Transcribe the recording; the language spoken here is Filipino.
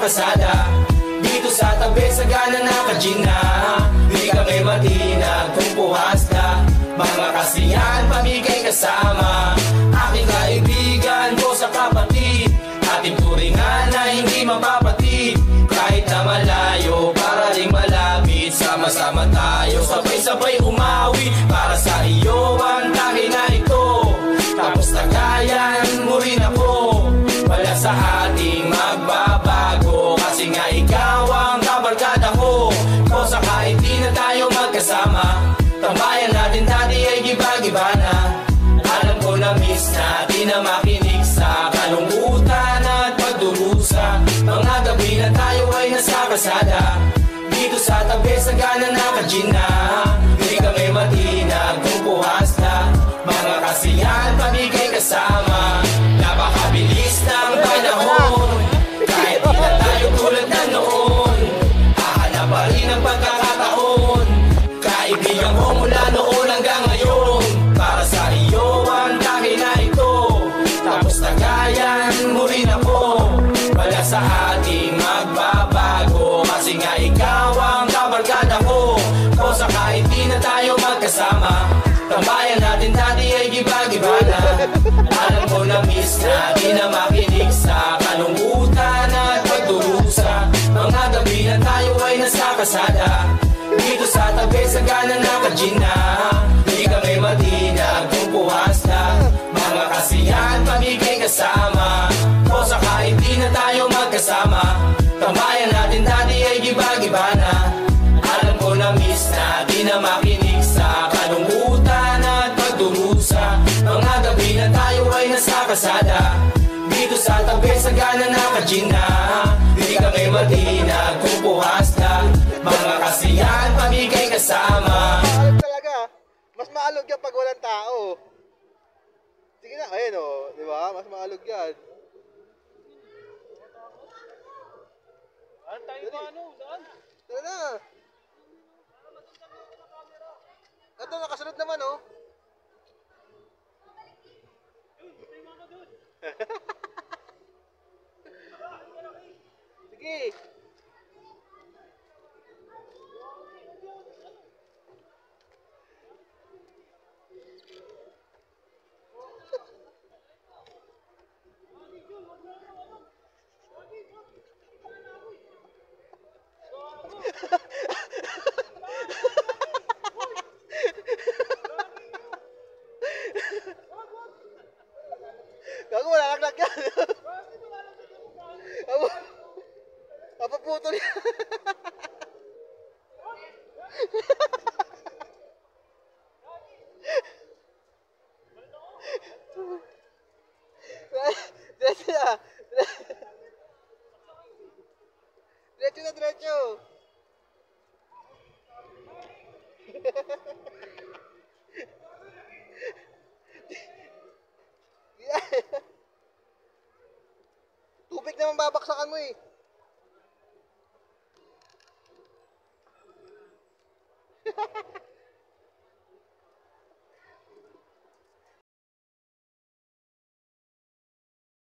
kalsada. Dito sa tabi sa gana naka-gin na, di kami matinag kung puhas na. Mga kasiyahan pamigay kasama, aking kaibigan ko sa kapatid, ating turingan na hindi mapapatid. Kahit na malayo, para ring malapit, sama-sama tayo, sabay-sabay umawi. Para sa iyo ang tahi na ito, tapos tagayan mo rin ako. Wala sa ating magbabago, kasi nga ikaw ang kabarkada ko. Kung sa kahit di na tayo magkasama, tambayan natin dati ay giba-giba na. Alam ko na miss na, di na makinig sa kalungkutan at pagdurusa. Mga gabi na tayo ay nasa kalsada, dito sa tabi sa gana naka-gin na, di kami matinag kung puhas na. Mga kasiyahan pamigay kasama, napakabilis ng panahon. Kahit di na tayo tulad na noon, hahanap pa rin ang pagkakataon. Kaibigan ko mula noon hanggang ngayon, para sa iyo ang tahi na ito, tapos tagayan mo rin ako. Wala sa ating magbabago, kasi nga ikaw ang kabarkada ko. Kung sa kahit di na tayo magkasama, tambayan natin dati ay giba-giba na. Alam ko na miss na, di na makinig sa kalungkutan at pagdurusa. Mga gabi na tayo ay nasa kalsada, dito sa tabi sa gana naka-gin na, di kami matinag kung puhas na. Mga kasiyahan pamigay kasama, kung sa kahit di na tayo magkasama, tambayan natin dati ay giba-giba na. Alam ko na miss na, di na makinig sa kalungkutan at pagdurusa. Mga gabi na tayo ay nasa kalsada, dito sa tabi sa gana naka-gin na, di kami matinag kung puhas na. Mga kasiyahan pamigay kasama. Maalog talaga. Mas maalog yan pag walang tao. Sige na, ayun o. Di ba? Mas maalog yan. Saan tayo ba ano? Saan? Tara na. Ito, nakasunod naman o. Sige. Gago, wala laglag yan. Apaputol yan. Diretso na. Diretso na, diretso. Tubig naman babaksakan mo eh.